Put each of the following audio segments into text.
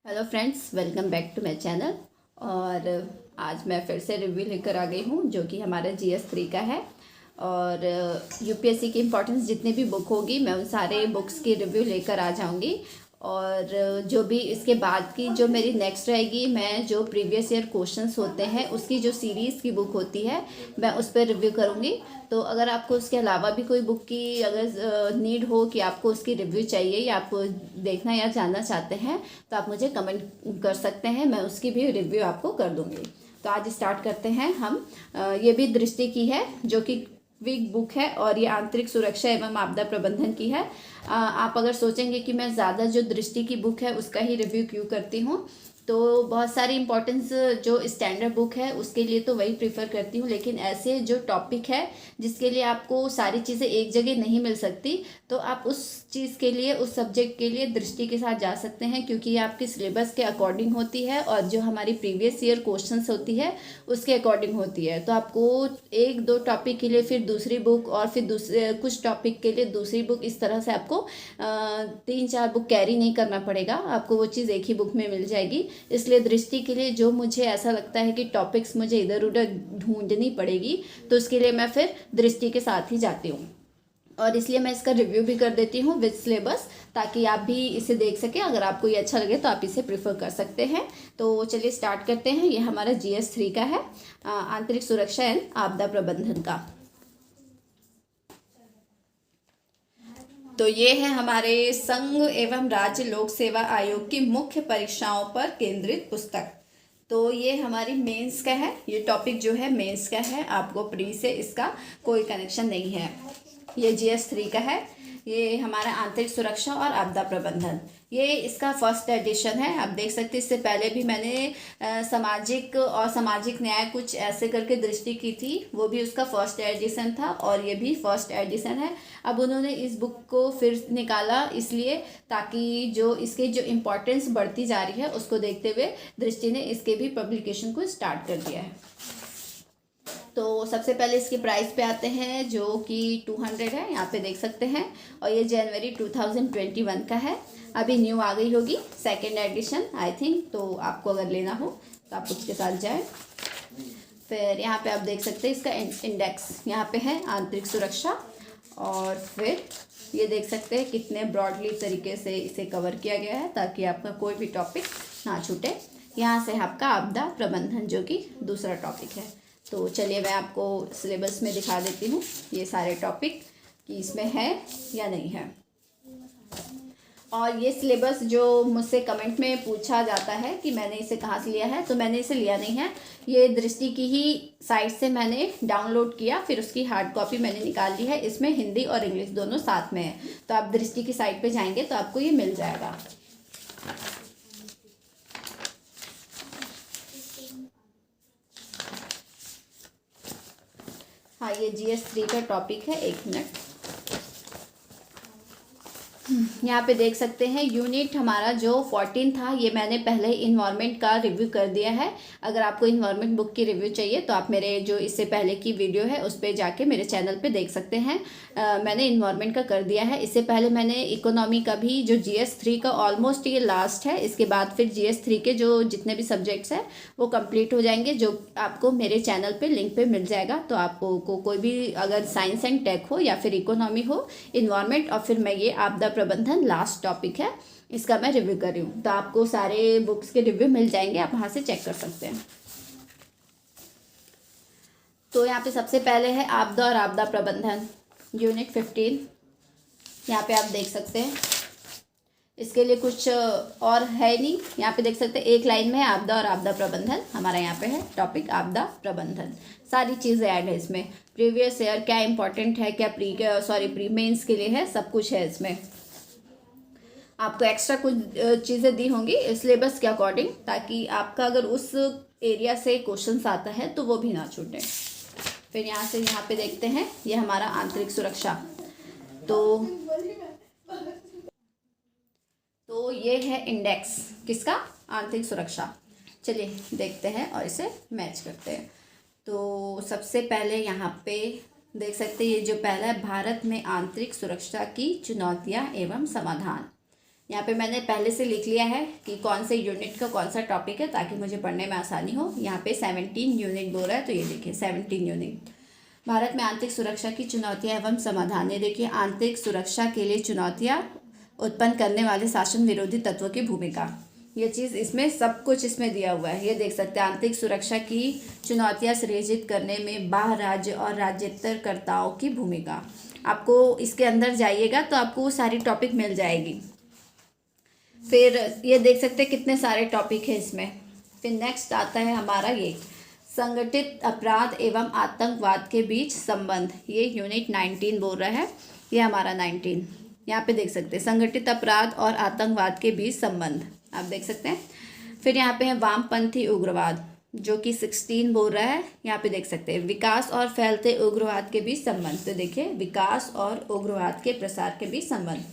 Hello friends, welcome back to my channel. और आज मैं फिर से रिव्यू लेकर आ गई हूँ जो कि हमारा GS3 का है। और यूपीएससी की इम्पोर्टेंस जितनी भी बुक होगी मैं उन सारे बुक्स की रिव्यू लेकर आ जाऊँगी। और जो भी इसके बाद की जो मेरी नेक्स्ट रहेगी, मैं जो प्रीवियस ईयर क्वेश्चंस होते हैं उसकी जो सीरीज़ की बुक होती है मैं उस पर रिव्यू करूँगी। तो अगर आपको उसके अलावा भी कोई बुक की अगर नीड हो कि आपको उसकी रिव्यू चाहिए या आप देखना या जानना चाहते हैं तो आप मुझे कमेंट कर सकते हैं, मैं उसकी भी रिव्यू आपको कर दूँगी। तो आज स्टार्ट करते हैं हम। ये भी दृष्टि की है जो कि क्विक बुक है और ये आंतरिक सुरक्षा एवं आपदा प्रबंधन की है। आप अगर सोचेंगे कि मैं ज़्यादा जो दृष्टि की बुक है उसका ही रिव्यू क्यों करती हूँ, तो बहुत सारी इंपॉर्टेंस जो स्टैंडर्ड बुक है उसके लिए तो वही प्रीफर करती हूँ, लेकिन ऐसे जो टॉपिक है जिसके लिए आपको सारी चीज़ें एक जगह नहीं मिल सकती तो आप उस चीज़ के लिए, उस सब्जेक्ट के लिए दृष्टि के साथ जा सकते हैं, क्योंकि ये आपके सिलेबस के अकॉर्डिंग होती है और जो हमारी प्रीवियस ईयर क्वेश्चंस होती है उसके अकॉर्डिंग होती है। तो आपको एक दो टॉपिक के लिए फिर दूसरी बुक और फिर दूसरे कुछ टॉपिक के लिए दूसरी बुक, इस तरह से आपको 3-4 बुक कैरी नहीं करना पड़ेगा, आपको वो चीज़ एक ही बुक में मिल जाएगी। इसलिए दृष्टि के लिए जो मुझे ऐसा लगता है कि टॉपिक्स मुझे इधर उधर ढूंढनी पड़ेगी तो उसके लिए मैं फिर दृष्टि के साथ ही जाती हूँ। और इसलिए मैं इसका रिव्यू भी कर देती हूँ विद सिलेबस, ताकि आप भी इसे देख सकें। अगर आपको ये अच्छा लगे तो आप इसे प्रेफर कर सकते हैं। तो चलिए स्टार्ट करते हैं। ये हमारा GS3 का है, आंतरिक सुरक्षा एंड आपदा प्रबंधन का। तो ये है हमारे संघ एवं राज्य लोक सेवा आयोग की मुख्य परीक्षाओं पर केंद्रित पुस्तक। तो ये हमारी मेंस का है, ये टॉपिक जो है मेंस का है, आपको प्री से इसका कोई कनेक्शन नहीं है। ये GS3 का है, ये हमारा आंतरिक सुरक्षा और आपदा प्रबंधन, ये इसका फर्स्ट एडिशन है। आप देख सकते हैं इससे पहले भी मैंने सामाजिक और सामाजिक न्याय कुछ ऐसे करके दृष्टि की थी, वो भी उसका फर्स्ट एडिशन था और ये भी फर्स्ट एडिशन है। अब उन्होंने इस बुक को फिर निकाला इसलिए ताकि जो इसके जो इम्पोर्टेंस बढ़ती जा रही है उसको देखते हुए दृष्टि ने इसके भी पब्लिकेशन को स्टार्ट कर दिया है। तो सबसे पहले इसकी प्राइस पे आते हैं जो कि 200 है, यहाँ पे देख सकते हैं। और ये जनवरी 2021 का है, अभी न्यू आ गई होगी, सेकेंड एडिशन आई थिंक। तो आपको अगर लेना हो तो आप उसके साथ जाएं। फिर यहाँ पे आप देख सकते हैं इसका इंडेक्स यहाँ पे है, आंतरिक सुरक्षा। और फिर ये देख सकते हैं कितने ब्रॉडली तरीके से इसे कवर किया गया है ताकि आपका कोई भी टॉपिक ना छूटे। यहाँ से आपका आपदा प्रबंधन जो कि दूसरा टॉपिक है। तो चलिए मैं आपको सिलेबस में दिखा देती हूँ ये सारे टॉपिक कि इसमें है या नहीं है। और ये सिलेबस जो मुझसे कमेंट में पूछा जाता है कि मैंने इसे कहाँ से लिया है, तो मैंने इसे लिया नहीं है, ये दृष्टि की ही साइट से मैंने डाउनलोड किया, फिर उसकी हार्ड कॉपी मैंने निकाल ली है। इसमें हिंदी और इंग्लिश दोनों साथ में है, तो आप दृष्टि की साइट पे जाएंगे तो आपको ये मिल जाएगा। हाँ, ये GS3 का टॉपिक है, 1 मिनट। यहाँ पे देख सकते हैं यूनिट हमारा जो 14 था, ये मैंने पहले इन्वायरमेंट का रिव्यू कर दिया है। अगर आपको इन्वायरमेंट बुक की रिव्यू चाहिए तो आप मेरे जो इससे पहले की वीडियो है उस पर जाके मेरे चैनल पे देख सकते हैं। मैंने इन्वायरमेंट का कर दिया है। इससे पहले मैंने इकोनॉमी का भी, जो GS3 का ऑलमोस्ट ये लास्ट है, इसके बाद फिर GS3 के जो जितने भी सब्जेक्ट्स हैं वो कंप्लीट हो जाएंगे, जो आपको मेरे चैनल पर लिंक पर मिल जाएगा। तो आपको कोई भी अगर साइंस एंड टेक हो या फिर इकोनॉमी हो, इन्वायरमेंट और फिर मैं ये आपदा प्रबंधन लास्ट टॉपिक है, इसका मैं रिव्यू कर रही हूँ। तो आपको सारे बुक्स के रिव्यू मिल जाएंगे, आप वहाँ से चेक कर सकते हैं। तो यहाँ पे सबसे पहले है आपदा और आपदा प्रबंधन, यूनिट 15। यहाँ पे आप देख सकते हैं, इसके लिए कुछ और है नहीं। यहाँ पे देख सकते हैं एक लाइन में है आपदा और आपदा प्रबंधन, हमारा यहाँ पे है टॉपिक आपदा प्रबंधन। सारी चीज़ें ऐड है इसमें, प्रीवियस ईयर क्या इंपॉर्टेंट है, क्या प्री मेंस के लिए है, सब कुछ है इसमें। आपको एक्स्ट्रा कुछ चीज़ें दी होंगी सिलेबस के अकॉर्डिंग, ताकि आपका अगर उस एरिया से क्वेश्चंस आता है तो वो भी ना छूटे। फिर यहाँ से यहाँ पे देखते हैं, ये हमारा आंतरिक सुरक्षा। तो ये है इंडेक्स किसका, आंतरिक सुरक्षा। चलिए देखते हैं और इसे मैच करते हैं। तो सबसे पहले यहाँ पे देख सकते हैं, ये जो पहला है, भारत में आंतरिक सुरक्षा की चुनौतियाँ एवं समाधान। यहाँ पे मैंने पहले से लिख लिया है कि कौन से यूनिट का कौन सा टॉपिक है, ताकि मुझे पढ़ने में आसानी हो। यहाँ पे 17 यूनिट बोल रहा है, तो ये देखिए 17 यूनिट। भारत में आंतरिक सुरक्षा की चुनौतियां एवं समाधान। ये देखिए आंतरिक सुरक्षा के लिए चुनौतियां उत्पन्न करने वाले शासन विरोधी तत्वों की भूमिका। ये चीज़ इसमें सब कुछ इसमें दिया हुआ है, ये देख सकते हैं। आंतरिक सुरक्षा की चुनौतियां सृजित करने में बाह्य राज्य और राज्येतरकर्ताओं की भूमिका। आपको इसके अंदर जाइएगा तो आपको वो सारी टॉपिक मिल जाएगी। फिर ये देख सकते हैं कितने सारे टॉपिक है इसमें। फिर नेक्स्ट आता है हमारा ये संगठित अपराध एवं आतंकवाद के बीच संबंध। ये यूनिट 19 बोल रहा है, ये हमारा 19। यहाँ पे देख सकते हैं संगठित अपराध और आतंकवाद के बीच संबंध, आप देख सकते हैं। फिर यहाँ पे है वामपंथी उग्रवाद, जो कि 16 बोल रहा है। यहाँ पे देख सकते हैं विकास और फैलते उग्रवाद के बीच संबंध। तो देखिए विकास और उग्रवाद के प्रसार के बीच संबंध।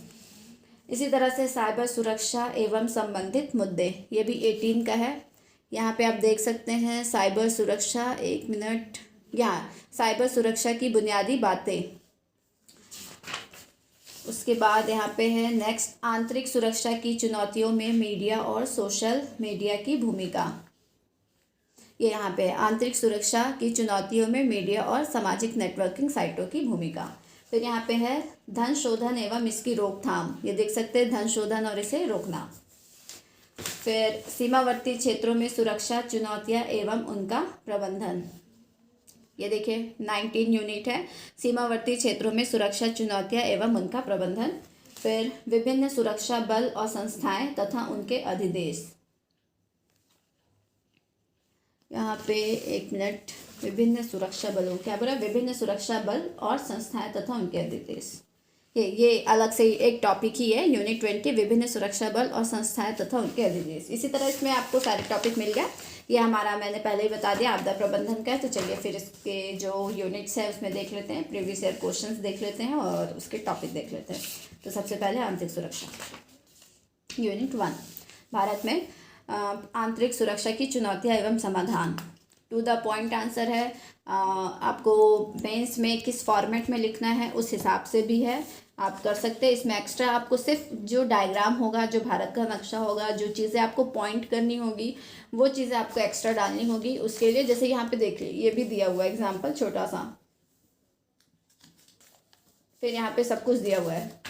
इसी तरह से साइबर सुरक्षा एवं संबंधित मुद्दे, ये भी 18 का है। यहाँ पे आप देख सकते हैं साइबर सुरक्षा, एक मिनट, यहाँ साइबर सुरक्षा की बुनियादी बातें। उसके बाद यहाँ पे है नेक्स्ट आंतरिक सुरक्षा की चुनौतियों में मीडिया और सोशल मीडिया की भूमिका। ये यहाँ पे आंतरिक सुरक्षा की चुनौतियों में मीडिया और सामाजिक नेटवर्किंग साइटों की भूमिका। फिर यहाँ पे है धन शोधन एवं इसकी रोकथाम। ये देख सकते हैं धन शोधन और इसे रोकना। फिर सीमावर्ती क्षेत्रों में सुरक्षा चुनौतियाँ एवं उनका प्रबंधन। ये देखिए 19 यूनिट है, सीमावर्ती क्षेत्रों में सुरक्षा चुनौतियाँ एवं उनका प्रबंधन। फिर विभिन्न सुरक्षा बल और संस्थाएं तथा उनके अधिदेश। यहाँ पे एक मिनट, विभिन्न सुरक्षा बलों, क्या बोला, विभिन्न सुरक्षा बल और संस्थाएं तथा उनके अधिदेश। ये अलग से एक टॉपिक ही है, यूनिट 20 विभिन्न सुरक्षा बल और संस्थाएं तथा उनके अधिदेश। इसी तरह इसमें आपको सारे टॉपिक मिल गया। ये हमारा मैंने पहले ही बता दिया आपदा प्रबंधन का है। तो चलिए फिर इसके जो यूनिट्स है उसमें देख लेते हैं, प्रीवियस ईयर क्वेश्चंस देख लेते हैं और उसके टॉपिक देख लेते हैं। तो सबसे पहले आंतरिक सुरक्षा, यूनिट 1, भारत में आंतरिक सुरक्षा की चुनौतियाँ एवं समाधान। टू द पॉइंट आंसर है। आपको मेंस में किस फॉर्मेट में लिखना है उस हिसाब से भी है, आप कर सकते हैं। इसमें एक्स्ट्रा आपको सिर्फ जो डायग्राम होगा, जो भारत का नक्शा होगा, जो चीज़ें आपको पॉइंट करनी होगी, वो चीज़ें आपको एक्स्ट्रा डालनी होगी। उसके लिए जैसे यहाँ पे देखिए ये भी दिया हुआ है एग्जाम्पल छोटा सा, फिर यहाँ पे सब कुछ दिया हुआ है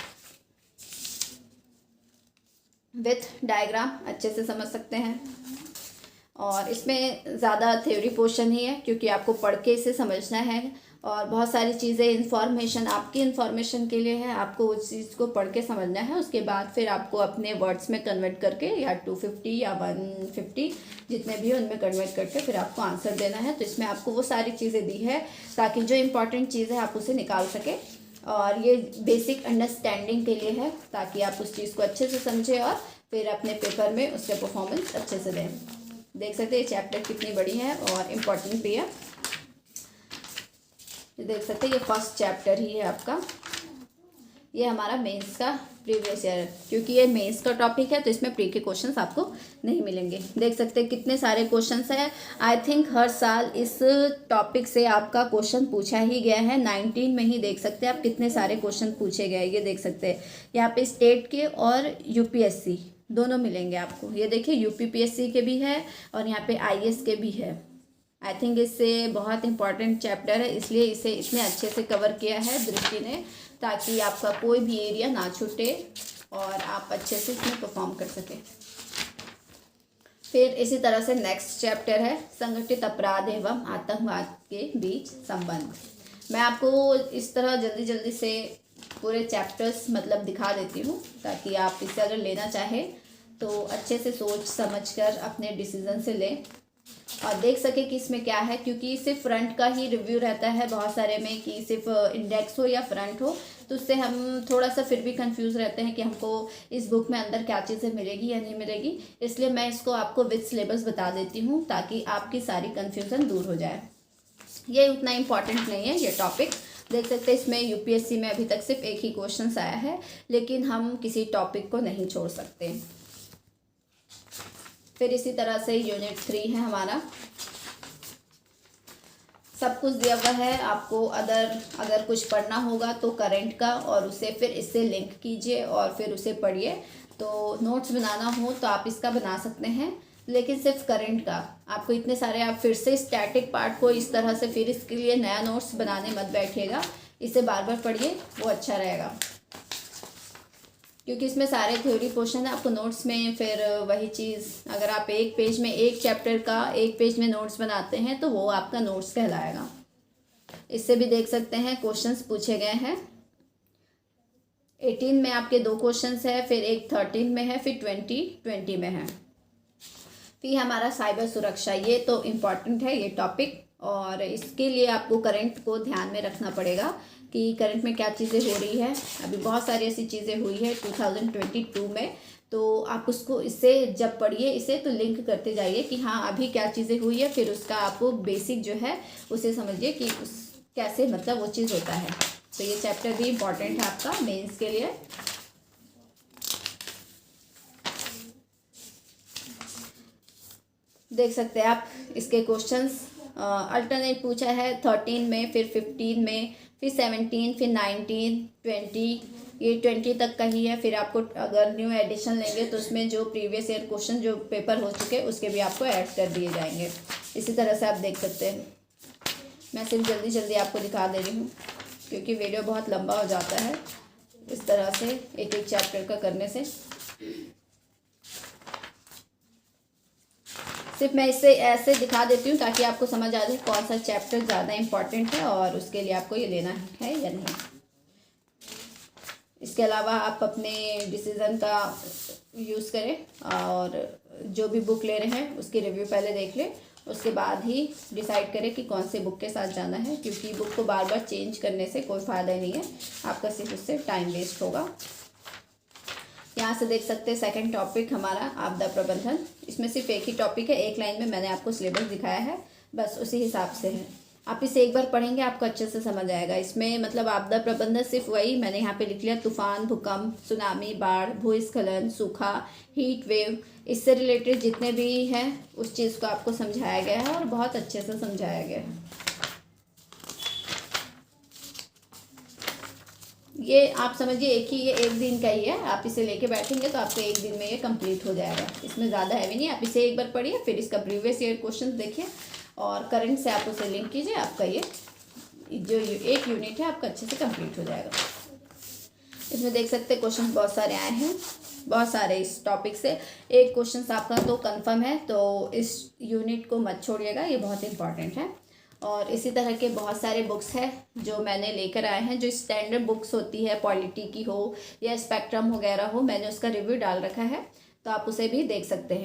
विथ डायग्राम, अच्छे से समझ सकते हैं। और इसमें ज़्यादा थ्योरी पोर्शन ही है, क्योंकि आपको पढ़ के इसे समझना है और बहुत सारी चीज़ें इन्फॉर्मेशन आपकी इन्फॉर्मेशन के लिए है, आपको उस चीज़ को पढ़ के समझना है। उसके बाद फिर आपको अपने वर्ड्स में कन्वर्ट करके या 250 या 150 जितने भी हो उनमें कन्वर्ट करके फिर आपको आंसर देना है। तो इसमें आपको वो सारी चीज़ें दी है ताकि जो इम्पॉर्टेंट चीज़ है आप उसे निकाल सकें। और ये बेसिक अंडरस्टैंडिंग के लिए है, ताकि आप उस चीज़ को अच्छे से समझें और फिर अपने पेपर में उसके परफॉर्मेंस अच्छे से दें। देख सकते हैं ये चैप्टर कितनी बड़ी है और इम्पोर्टेंट भी है। देख सकते हैं ये फर्स्ट चैप्टर ही है आपका। ये हमारा मेंस का प्रीवियस ईयर, क्योंकि ये मेंस का टॉपिक है तो इसमें प्री के क्वेश्चंस आपको नहीं मिलेंगे। देख सकते हैं कितने सारे क्वेश्चंस हैं। आई थिंक हर साल इस टॉपिक से आपका क्वेश्चन पूछा ही गया है। 19 में ही देख सकते हैं आप कितने सारे क्वेश्चन पूछे गए। ये देख सकते हैं यहाँ पे स्टेट के और यूपीएससी दोनों मिलेंगे आपको। ये देखिए यूपीपीएससी के भी है और यहाँ पे आईएएस के भी है। आई थिंक इससे बहुत इंपॉर्टेंट चैप्टर है, इसलिए इसे इतने अच्छे से कवर किया है दृष्टि ने, ताकि आपका कोई भी एरिया ना छूटे और आप अच्छे से इसमें परफॉर्म कर सकें। फिर इसी तरह से नेक्स्ट चैप्टर है संगठित अपराध एवं आतंकवाद के बीच संबंध। मैं आपको इस तरह जल्दी जल्दी से पूरे चैप्टर्स मतलब दिखा देती हूँ, ताकि आप इसे अगर लेना चाहें तो अच्छे से सोच समझकर अपने डिसीजन से लें और देख सके कि इसमें क्या है। क्योंकि सिर्फ फ्रंट का ही रिव्यू रहता है बहुत सारे में, कि सिर्फ इंडेक्स हो या फ्रंट हो, तो उससे हम थोड़ा सा फिर भी कंफ्यूज रहते हैं कि हमको इस बुक में अंदर क्या चीज़ें मिलेगी या नहीं मिलेगी। इसलिए मैं इसको आपको विद सिलेबस बता देती हूँ ताकि आपकी सारी कन्फ्यूज़न दूर हो जाए। ये उतना इम्पॉर्टेंट नहीं है ये टॉपिक। देख सकते हैं इसमें यूपीएससी में अभी तक सिर्फ एक ही क्वेश्चन आया है, लेकिन हम किसी टॉपिक को नहीं छोड़ सकते। फिर इसी तरह से यूनिट 3 है हमारा, सब कुछ दिया हुआ है आपको। अगर कुछ पढ़ना होगा तो करंट का, और उसे फिर इससे लिंक कीजिए और फिर उसे पढ़िए। तो नोट्स बनाना हो तो आप इसका बना सकते हैं, लेकिन सिर्फ करंट का। आपको इतने सारे, आप फिर से स्टैटिक पार्ट को इस तरह से फिर इसके लिए नया नोट्स बनाने मत बैठिएगा। इसे बार बार पढ़िए, वो अच्छा रहेगा, क्योंकि इसमें सारे थ्योरी पोर्शन है। आपको नोट्स में फिर वही चीज़, अगर आप एक पेज में एक चैप्टर का एक पेज में नोट्स बनाते हैं तो वो आपका नोट्स कहलाएगा। इससे भी देख सकते हैं क्वेश्चंस पूछे गए हैं। 18 में आपके 2 क्वेश्चंस है, फिर एक 13 में है, फिर 20 में है। फिर हमारा साइबर सुरक्षा, ये तो इम्पॉर्टेंट है ये टॉपिक, और इसके लिए आपको करंट को ध्यान में रखना पड़ेगा कि करंट में क्या चीज़ें हो रही है। अभी बहुत सारी ऐसी चीज़ें हुई है 2022 में, तो आप उसको, इससे जब पढ़िए इसे तो लिंक करते जाइए कि हाँ अभी क्या चीज़ें हुई है, फिर उसका आपको बेसिक जो है उसे समझिए कि उस कैसे मतलब वो चीज़ होता है। तो ये चैप्टर भी इम्पॉर्टेंट है आपका मेंस के लिए। देख सकते हैं आप इसके क्वेश्चंस, अल्टरनेट पूछा है 13 में, फिर 15 में, फिर 17, फिर 19, 20, ये 20 तक का ही है। फिर आपको अगर न्यू एडिशन लेंगे तो उसमें जो प्रीवियस ईयर क्वेश्चन जो पेपर हो चुके हैं उसके भी आपको ऐड कर दिए जाएंगे। इसी तरह से आप देख सकते हैं। मैं सिर्फ जल्दी जल्दी आपको दिखा दे रही हूँ क्योंकि वीडियो बहुत लंबा हो जाता है इस तरह से एक एक चैप्टर का करने से। सिर्फ मैं इसे ऐसे दिखा देती हूँ ताकि आपको समझ आ जाए कौन सा चैप्टर ज़्यादा इम्पॉर्टेंट है और उसके लिए आपको ये लेना है या नहीं। इसके अलावा आप अपने डिसीज़न का यूज़ करें और जो भी बुक ले रहे हैं उसकी रिव्यू पहले देख लें, उसके बाद ही डिसाइड करें कि कौन से बुक के साथ जाना है, क्योंकि बुक को बार बार चेंज करने से कोई फ़ायदा नहीं है, आपका सिर्फ उससे टाइम वेस्ट होगा। यहाँ से देख सकते हैं सेकंड टॉपिक हमारा आपदा प्रबंधन। इसमें सिर्फ एक ही टॉपिक है, एक लाइन में मैंने आपको सिलेबस दिखाया है, बस उसी हिसाब से है। आप इसे एक बार पढ़ेंगे आपको अच्छे से समझ आएगा। इसमें मतलब आपदा प्रबंधन सिर्फ वही मैंने यहाँ पे लिख लिया, तूफान, भूकंप, सुनामी, बाढ़, भूस्खलन, सूखा, हीट वेव, इससे रिलेटेड जितने भी हैं उस चीज़ को आपको समझाया गया है और बहुत अच्छे से समझाया गया है। ये आप समझिए ये एक दिन का ही है, आप इसे लेके बैठेंगे तो आपको एक दिन में ये कंप्लीट हो जाएगा। इसमें ज़्यादा हैवी नहीं, आप इसे एक बार पढ़िए, फिर इसका प्रीवियस ईयर क्वेश्चन देखिए और करंट से आप उसे लिंक कीजिए, आपका ये जो एक यूनिट है आपका अच्छे से कंप्लीट हो जाएगा। इसमें देख सकते हैं क्वेश्चन बहुत सारे आए हैं, बहुत सारे इस टॉपिक से। एक क्वेश्चन आपका तो कंफर्म है, तो इस यूनिट को मत छोड़िएगा, ये बहुत इंपॉर्टेंट है। और इसी तरह के बहुत सारे बुक्स हैं जो मैंने लेकर आए हैं, जो स्टैंडर्ड बुक्स होती है, पॉलिटी की हो या स्पेक्ट्रम वगैरह हो, मैंने उसका रिव्यू डाल रखा है, तो आप उसे भी देख सकते हैं।